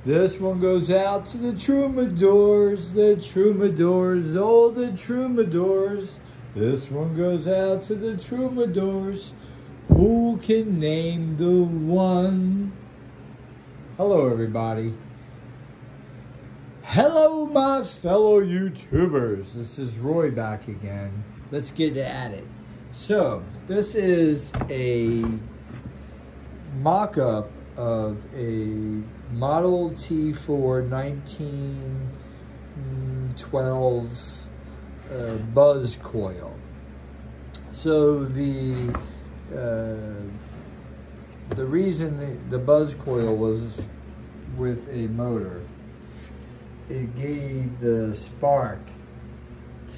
This one goes out to the troubadours, oh the troubadours. This one goes out to the troubadours. Who can name the one? Hello everybody. Hello my fellow YouTubers. This is Roy back again. Let's get at it. So, this is a mock-up of a Model T Ford 1912 Buzz Coil. So the reason the Buzz Coil was with a motor, it gave the spark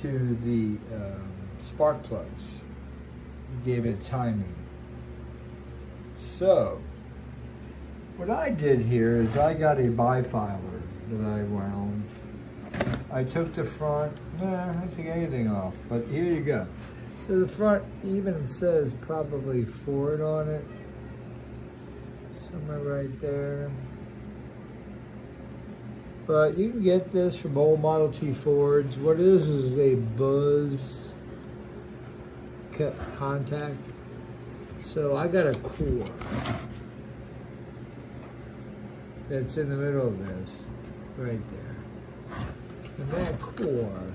to the spark plugs. It gave it timing. So what I did here is I got a bifiler that I wound. I took the front, I didn't take anything off, but here you go. So the front even says probably Ford on it. Somewhere right there. But you can get this from old Model T Fords. What it is a Buzz contact. So I got a core that's in the middle of this, right there. And that core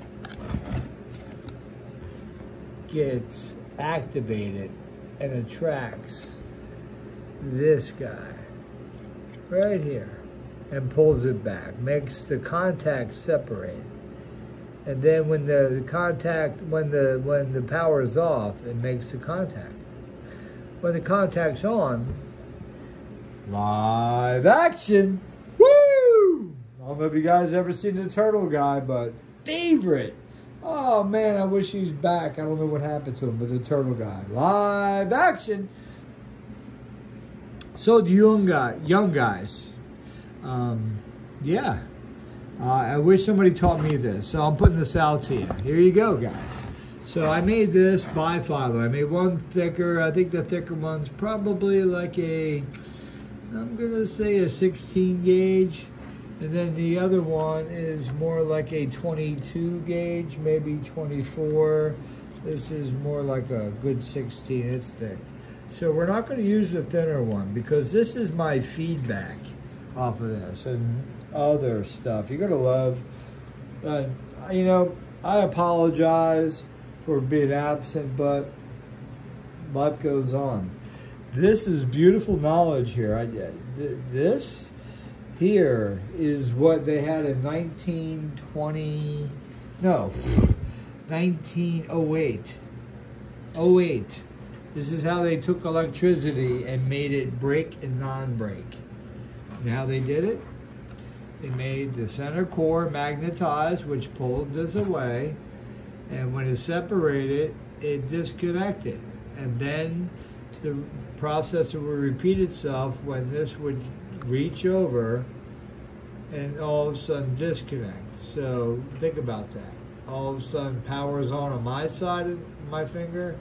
gets activated and attracts this guy right here and pulls it back, makes the contact separate. And then when the power is off, it makes the contact. When the contact's on, live action. Woo! I don't know if you guys ever seen the turtle guy, but favorite. Oh man, I wish he's back. I don't know what happened to him, but the turtle guy. Live action. So the young guys. Yeah. I wish somebody taught me this. So I'm putting this out to you. Here you go, guys. So I made this bifiler. I made one thicker. I think the thicker one's probably like I'm gonna say a 16 gauge. And then the other one is more like a 22 gauge, maybe 24. This is more like a good 16, it's thick. So we're not gonna use the thinner one because this is my feedback off of this and other stuff. You're gonna love, you know, I apologize for being absent, but life goes on. This is beautiful knowledge here. This here is what they had in 1908. 08. This is how they took electricity and made it break and non-break. You know how they did it? They made the center core magnetized, which pulled this away, and when it separated, it disconnected. And then the process would repeat itself when this would reach over and all of a sudden disconnect. So think about that. All of a sudden power is on my side of my finger.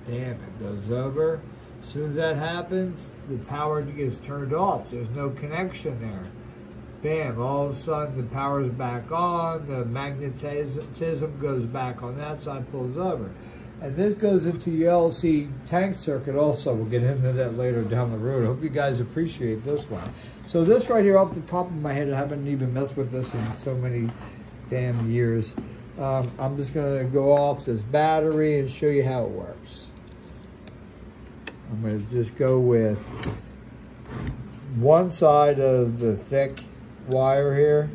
Damn, it goes over. As soon as that happens, the power gets turned off. There's no connection there. Bam, all of a sudden the power is back on, the magnetism goes back on that side, pulls over. And this goes into your LC tank circuit also. We'll get into that later down the road. I hope you guys appreciate this one. So this right here off the top of my head, I haven't even messed with this in so many damn years. I'm just gonna go off this battery and show you how it works. I'm gonna just go with one side of the thick wire here.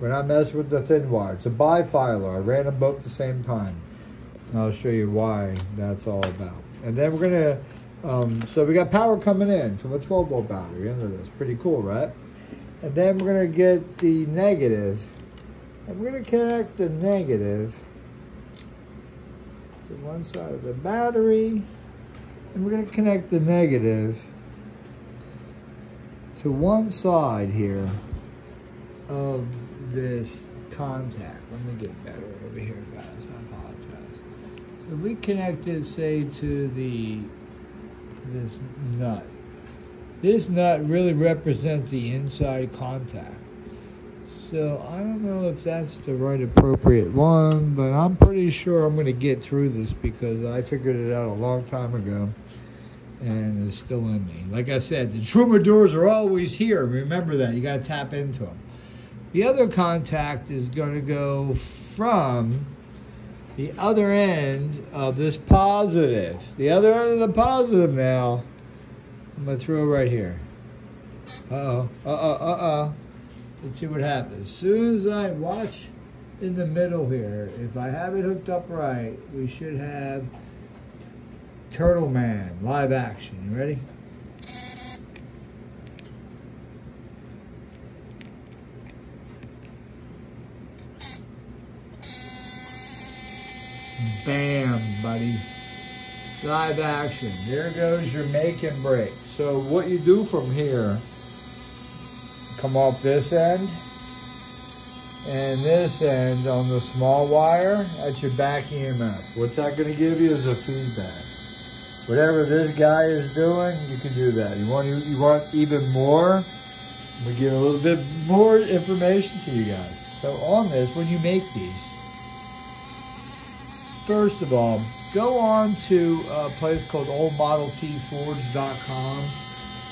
We're not messing with the thin wire. It's a bifiler. I ran them both at the same time. And I'll show you why that's all about. And then we're gonna, so we got power coming in from a 12 volt battery into this. Pretty cool, right? And then we're gonna get the negative, and we're gonna connect the negative to one side of the battery, and we're gonna connect the negative to one side here of this contact. Let me get better over here, guys. I apologize. So we connected, say, to this nut. This nut really represents the inside contact. So I don't know if that's the right appropriate one, but I'm pretty sure I'm going to get through this because I figured it out a long time ago and it's still in me. Like I said, the troubadours are always here. Remember that. You got to tap into them. The other contact is going to go from the other end of this positive. The other end of the positive now. I'm going to throw right here. Uh-oh. Let's see what happens. As soon as I watch in the middle here, if I have it hooked up right, we should have Turtle Man live action. You ready? Bam, buddy. Live action. There goes your make and break. So what you do from here, come off this end and this end on the small wire at your back EMF. What's that going to give you is a feedback. Whatever this guy is doing, you can do that. You want even more? We give a little bit more information to you guys. So on this, when you make these, first of all, go on to a place called oldmodeltforge.com.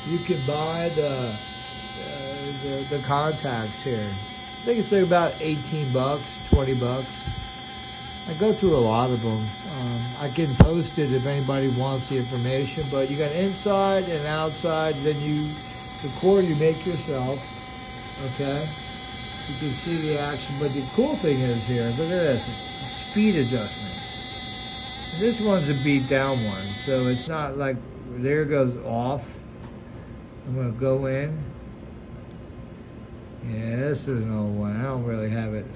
You can buy the contacts here. I think it's like about 18 bucks, 20 bucks. I go through a lot of them. I can post it if anybody wants the information, but you got inside and outside, then the core you make yourself, okay? You can see the action, but the cool thing is here, look at this, speed adjustment. This one's a beat down one, so it's not like, there it goes off. I'm gonna go in. Yeah, this is an old one. I don't really have it.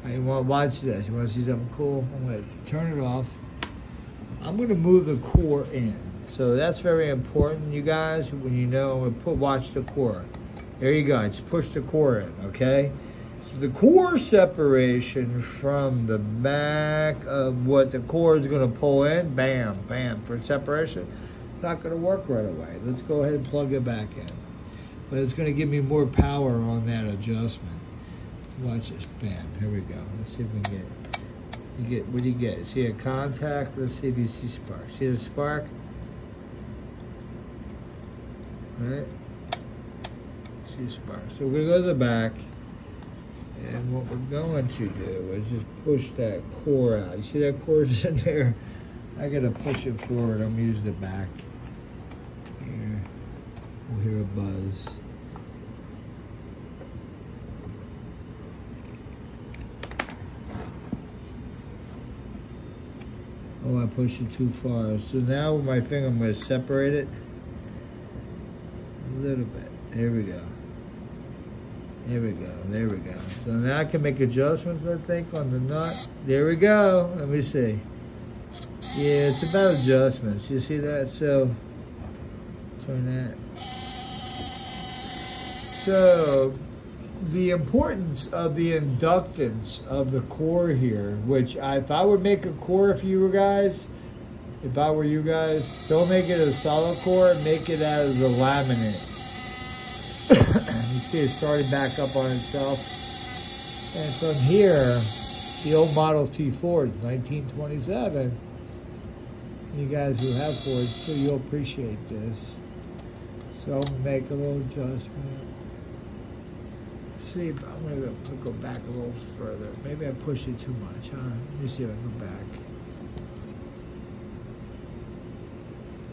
You want to watch this? You want to see something cool? I'm going to turn it off. I'm going to move the core in. So that's very important, you guys. When you know, I'm going to watch the core. There you go. Just push the core in, okay? So the core separation from the back of what the core is going to pull in, bam, bam, for separation, it's not going to work right away. Let's go ahead and plug it back in. But it's going to give me more power on that adjustment. Watch this. Bam. Here we go. Let's see if we can get. What do you get? See a contact? Let's see if you see spark. See the spark? Right? See spark. So we're going to go to the back. And what we're going to do is just push that core out. You see that core's in there? I got to push it forward. I'm going to use the back. Here. We'll hear a buzz. Oh, I pushed it too far. So now with my finger, I'm going to separate it a little bit. There we go. There we go. There we go. So now I can make adjustments, I think, on the nut. There we go. Let me see. Yeah, it's about adjustments. You see that? So, turn that. So, the importance of the inductance of the core here, which if I would make a core for you guys, if I were you guys, don't make it a solid core, make it as a laminate. You see it starting back up on itself. And from here, the old Model T Ford, 1927, you guys who have Fords, so you'll appreciate this. So I'm going to make a little adjustment. See if I'm going to go back a little further. Maybe I pushed it too much, huh? Let me see if I go back.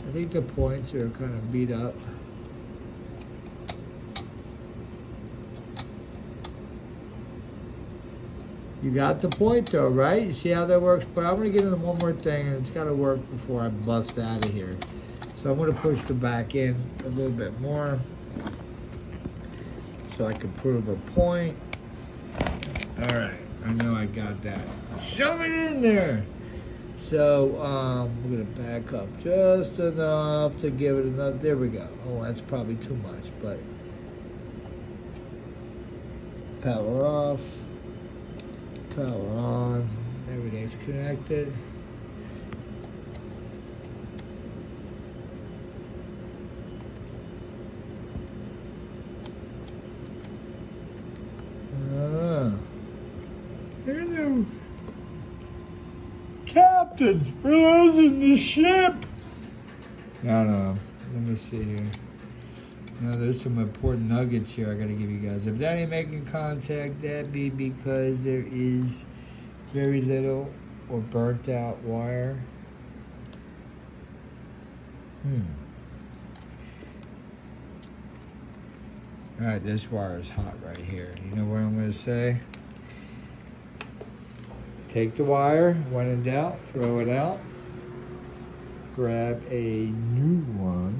I think the points are kind of beat up. You got the point though, right? You see how that works? But I'm going to get into one more thing, and it's got to work before I bust out of here. So I'm going to push the back in a little bit more, so I can prove a point. All right, I know I got that. Shove it in there. So we're gonna back up just enough to give it enough. There we go. Oh, that's probably too much, but power off, power on. Everything's connected. Captain, we're losing the ship. No. Let me see here. No, there's some important nuggets here I gotta give you guys. If that ain't making contact, that be because there is very little or burnt out wire. All right, this wire is hot right here. You know what I'm gonna say? Take the wire, when in doubt, throw it out. Grab a new one.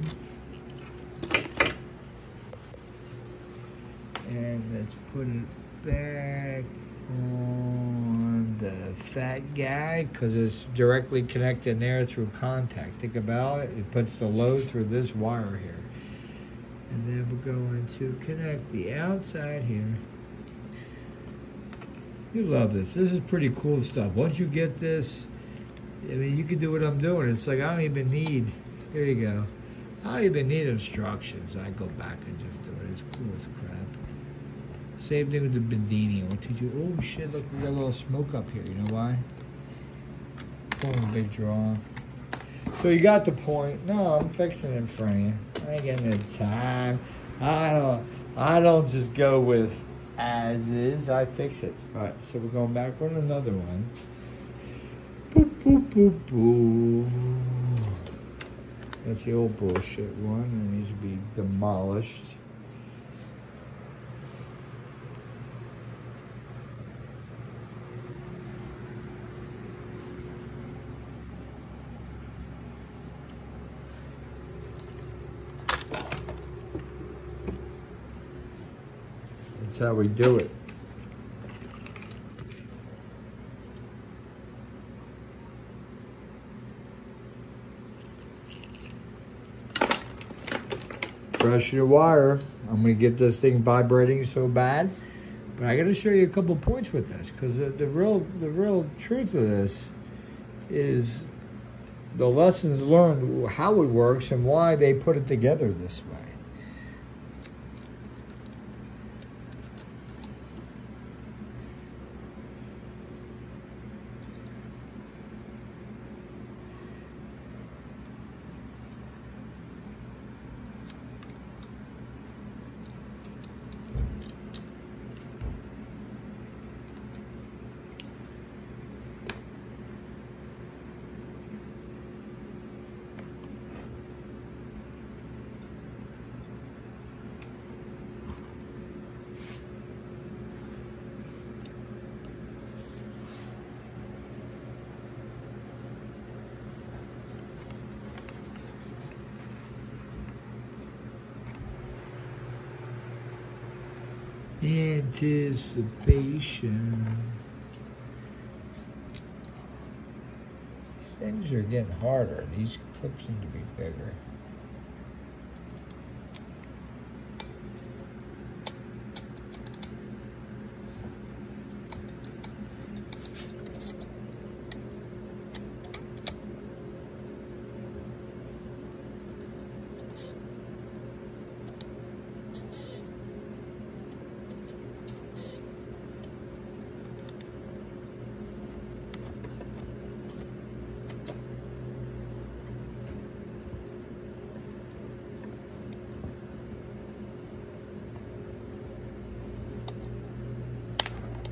And let's put it back on the fat guy because it's directly connected there through contact. Think about it. It puts the load through this wire here. And then we're going to connect the outside here. You love this. This is pretty cool stuff. Once you get this, I mean, you can do what I'm doing. It's like I don't even need, here you go. I don't even need instructions. I go back and just do it. It's cool as crap. Same thing with the Bendini. I'll teach you. Oh shit, look, we got a little smoke up here. You know why? Pulling a big draw. So you got the point. No, I'm fixing it in front of you. I ain't getting the time. I don't just go with as is. I fix it. Alright, so we're going back on another one. Boop, boop, boop, boop. That's the old bullshit one. It needs to be demolished. That's how we do it. Pressure your wire. I'm going to get this thing vibrating so bad, but I got to show you a couple points with this because the real truth of this is the lessons learned, how it works, and why they put it together this way. Anticipation. These things are getting harder. These clips seem to be bigger.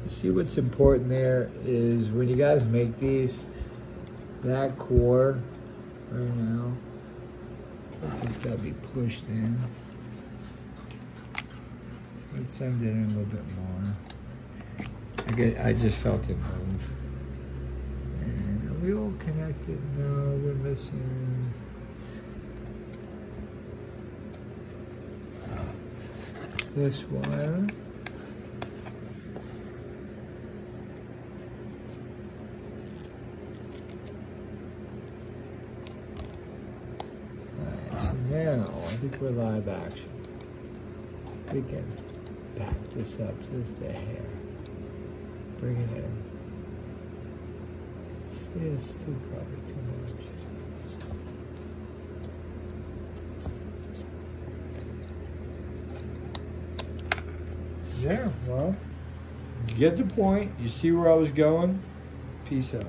See, what's important there is when you guys make these, that core right now, it's got to be pushed in. So let's send it in a little bit more. I just felt it move. And are we all connected? No, we're missing. This wire. Now, I think we're live action. We can back this up just a hair. Bring it in. See, it's still probably too much. Yeah, well, you get the point. You see where I was going? Peace out.